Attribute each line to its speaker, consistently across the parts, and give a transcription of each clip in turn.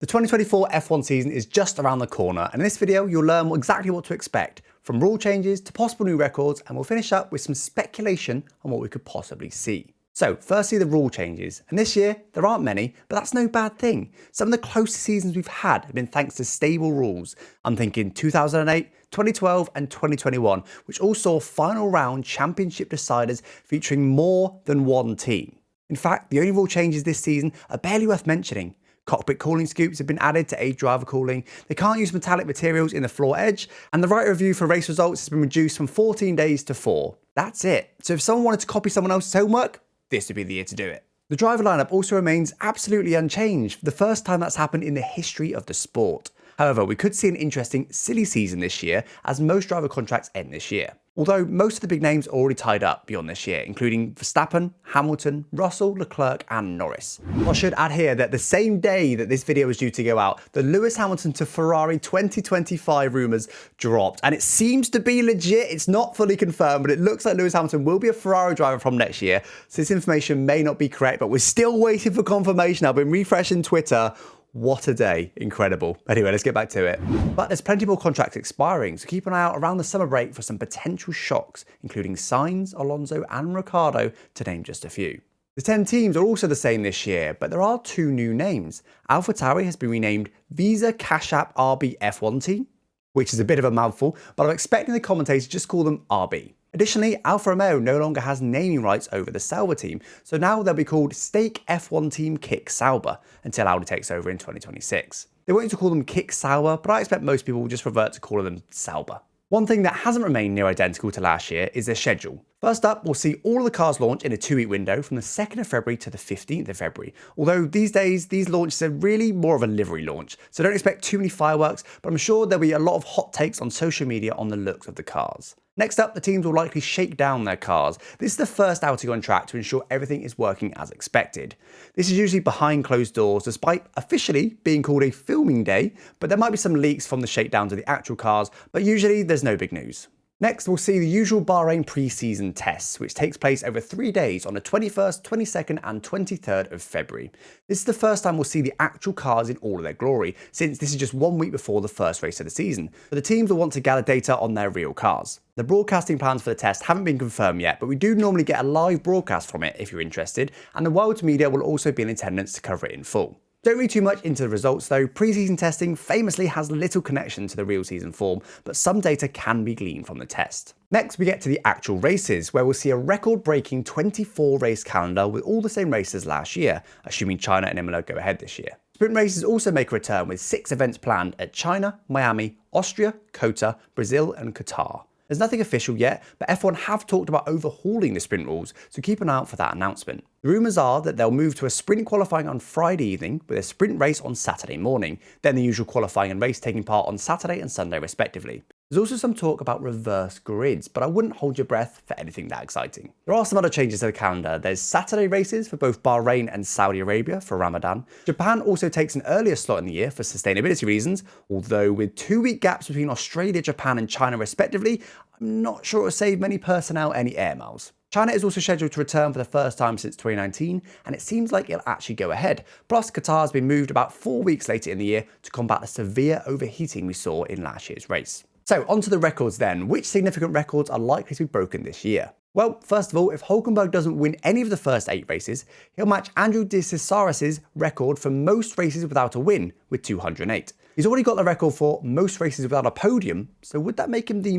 Speaker 1: The 2024 F1 season is just around the corner, and in this video you'll learn exactly what to expect, from rule changes to possible new records, and we'll finish up with some speculation on what we could possibly see. So firstly, the rule changes, and this year there aren't many, but that's no bad thing. Some of the closest seasons we've had have been thanks to stable rules. I'm thinking 2008, 2012 and 2021, which all saw final round championship deciders featuring more than one team. In fact, the only rule changes this season are barely worth mentioning. Cockpit cooling scoops have been added to aid driver cooling, they can't use metallic materials in the floor edge, and the right review for race results has been reduced from 14 days to 4. That's it. So if someone wanted to copy someone else's homework, this would be the year to do it. The driver lineup also remains absolutely unchanged, for the first time that's happened in the history of the sport. However, we could see an interesting silly season this year, as most driver contracts end this year. Although most of the big names are already tied up beyond this year, including Verstappen, Hamilton, Russell, Leclerc and Norris. I should add here that the same day that this video was due to go out, the Lewis Hamilton to Ferrari 2025 rumours dropped, and it seems to be legit. It's not fully confirmed, but it looks like Lewis Hamilton will be a Ferrari driver from next year, so this information may not be correct, but we're still waiting for confirmation. I've been refreshing Twitter. What a day. Incredible. Anyway, let's get back to it. But there's plenty more contracts expiring, so keep an eye out around the summer break for some potential shocks, including Sainz, Alonso and Ricciardo, to name just a few. The 10 teams are also the same this year, but there are two new names. AlphaTauri has been renamed Visa Cash App RB F1 Team, which is a bit of a mouthful, but I'm expecting the commentators to just call them RB. Additionally, Alfa Romeo no longer has naming rights over the Sauber team, so now they'll be called Stake F1 Team Kick Sauber until Audi takes over in 2026. They want you to call them Kick Sauber, but I expect most people will just revert to calling them Sauber. One thing that hasn't remained near identical to last year is their schedule. First up, we'll see all of the cars launch in a 2-week window from the 2nd of February to the 15th of February. Although these days, these launches are really more of a livery launch, so don't expect too many fireworks, but I'm sure there'll be a lot of hot takes on social media on the looks of the cars. Next up, the teams will likely shake down their cars. This is the first outing on track to ensure everything is working as expected. This is usually behind closed doors, despite officially being called a filming day, but there might be some leaks from the shakedowns of the actual cars, but usually there's no big news. Next, we'll see the usual Bahrain pre-season tests, which takes place over 3 days on the 21st, 22nd and 23rd of February. This is the first time we'll see the actual cars in all of their glory, since this is just 1 week before the first race of the season, but the teams will want to gather data on their real cars. The broadcasting plans for the test haven't been confirmed yet, but we do normally get a live broadcast from it if you're interested, and the world's media will also be in attendance to cover it in full. Don't read too much into the results though. Pre-season testing famously has little connection to the real season form, but some data can be gleaned from the test. Next, we get to the actual races, where we'll see a record-breaking 24-race calendar with all the same races last year, assuming China and Imola go ahead this year. Sprint races also make a return with 6 events planned at China, Miami, Austria, Kota, Brazil and Qatar. There's nothing official yet, but F1 have talked about overhauling the sprint rules, so keep an eye out for that announcement. The rumours are that they'll move to a sprint qualifying on Friday evening with a sprint race on Saturday morning, then the usual qualifying and race taking part on Saturday and Sunday respectively. There's also some talk about reverse grids, but I wouldn't hold your breath for anything that exciting. There are some other changes to the calendar. There's Saturday races for both Bahrain and Saudi Arabia for Ramadan. Japan also takes an earlier slot in the year for sustainability reasons, although with 2-week gaps between Australia, Japan and China respectively, I'm not sure it'll save many personnel any air miles. China is also scheduled to return for the first time since 2019, and it seems like it'll actually go ahead. Plus, Qatar has been moved about 4 weeks later in the year to combat the severe overheating we saw in last year's race. So, onto the records then. Which significant records are likely to be broken this year? Well, first of all, if Hülkenberg doesn't win any of the first 8 races, he'll match Andrew de Cesaris' record for most races without a win, with 208. He's already got the record for most races without a podium, so would that make him the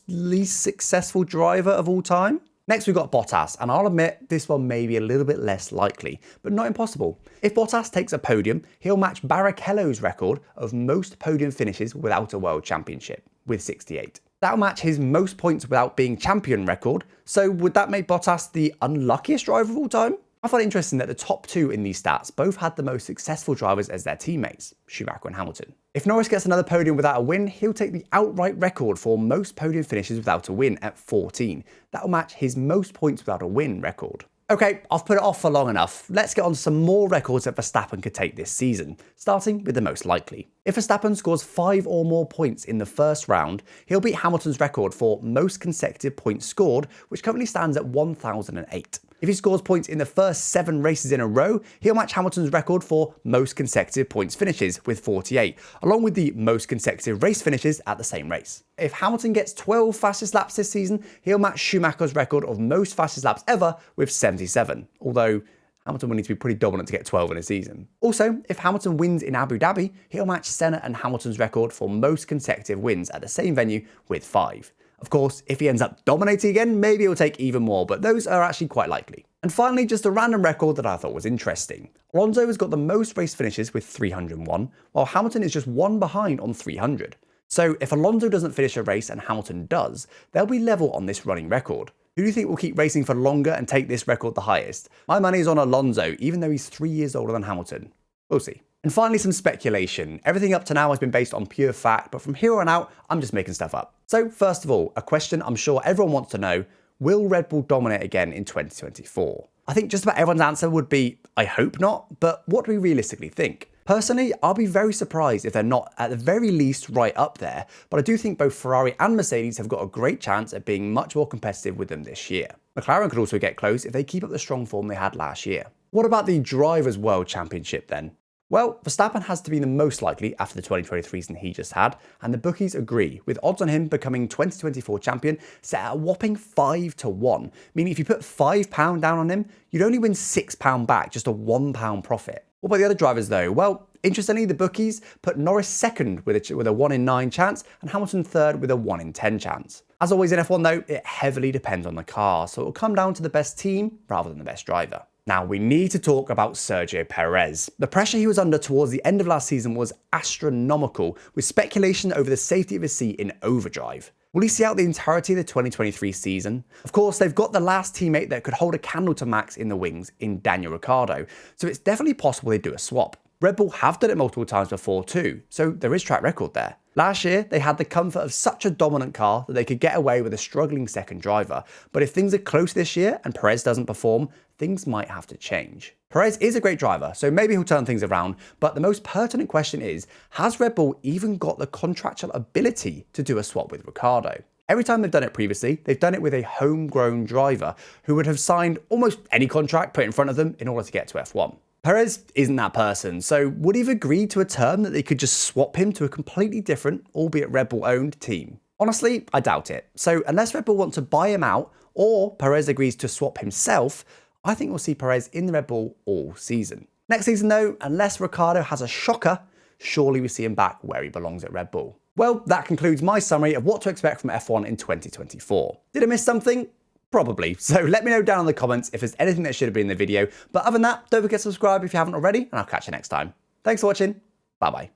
Speaker 1: least successful driver of all time? Next we've got Bottas, and I'll admit this one may be a little bit less likely, but not impossible. If Bottas takes a podium, he'll match Barrichello's record of most podium finishes without a world championship, with 68. That'll match his most points without being champion record, so would that make Bottas the unluckiest driver of all time? I find it interesting that the top 2 in these stats both had the most successful drivers as their teammates, Schumacher and Hamilton. If Norris gets another podium without a win, he'll take the outright record for most podium finishes without a win at 14. That'll match his most points without a win record. Okay, I've put it off for long enough. Let's get on to some more records that Verstappen could take this season, starting with the most likely. If Verstappen scores 5 or more points in the first round, he'll beat Hamilton's record for most consecutive points scored, which currently stands at 1,008. If he scores points in the first 7 races in a row, he'll match Hamilton's record for most consecutive points finishes with 48, along with the most consecutive race finishes at the same race. If Hamilton gets 12 fastest laps this season, he'll match Schumacher's record of most fastest laps ever with 77, although Hamilton will need to be pretty dominant to get 12 in a season. Also, if Hamilton wins in Abu Dhabi, he'll match Senna and Hamilton's record for most consecutive wins at the same venue with 5. Of course, if he ends up dominating again, maybe he'll take even more, but those are actually quite likely. And finally, just a random record that I thought was interesting. Alonso has got the most race finishes with 301, while Hamilton is just 1 behind on 300. So if Alonso doesn't finish a race and Hamilton does, they'll be level on this running record. Who do you think will keep racing for longer and take this record the highest? My money is on Alonso, even though he's 3 years older than Hamilton. We'll see. And finally, some speculation. Everything up to now has been based on pure fact, but from here on out, I'm just making stuff up. So first of all, a question I'm sure everyone wants to know: will Red Bull dominate again in 2024? I think just about everyone's answer would be, I hope not, but what do we realistically think? Personally, I'll be very surprised if they're not at the very least right up there, but I do think both Ferrari and Mercedes have got a great chance at being much more competitive with them this year. McLaren could also get close if they keep up the strong form they had last year. What about the Drivers' World Championship then? Well, Verstappen has to be the most likely after the 2023 season he just had, and the bookies agree, with odds on him becoming 2024 champion set at a whopping 5-1, meaning if you put £5 down on him, you'd only win £6 back, just a £1 profit. What about the other drivers though? Well, interestingly, the bookies put Norris second with a 1 in 9 chance, and Hamilton third with a 1 in 10 chance. As always in F1 though, it heavily depends on the car, so it'll come down to the best team rather than the best driver. Now, we need to talk about Sergio Perez. The pressure he was under towards the end of last season was astronomical, with speculation over the safety of his seat in overdrive. Will he see out the entirety of the 2023 season? Of course, they've got the last teammate that could hold a candle to Max in the wings in Daniel Ricciardo, so it's definitely possible they do a swap. Red Bull have done it multiple times before too, so there is track record there. Last year, they had the comfort of such a dominant car that they could get away with a struggling second driver, but if things are close this year and Perez doesn't perform, things might have to change. Perez is a great driver, so maybe he'll turn things around, but the most pertinent question is, has Red Bull even got the contractual ability to do a swap with Ricciardo? Every time they've done it previously, they've done it with a homegrown driver who would have signed almost any contract put in front of them in order to get to F1. Perez isn't that person, so would he have agreed to a term that they could just swap him to a completely different, albeit Red Bull-owned team? Honestly, I doubt it. So unless Red Bull want to buy him out, or Perez agrees to swap himself, I think we'll see Perez in the Red Bull all season. Next season though, unless Ricciardo has a shocker, surely we see him back where he belongs at Red Bull. Well, that concludes my summary of what to expect from F1 in 2024. Did I miss something? Probably. So let me know down in the comments if there's anything that should have been in the video. But other than that, don't forget to subscribe if you haven't already, and I'll catch you next time. Thanks for watching. Bye bye.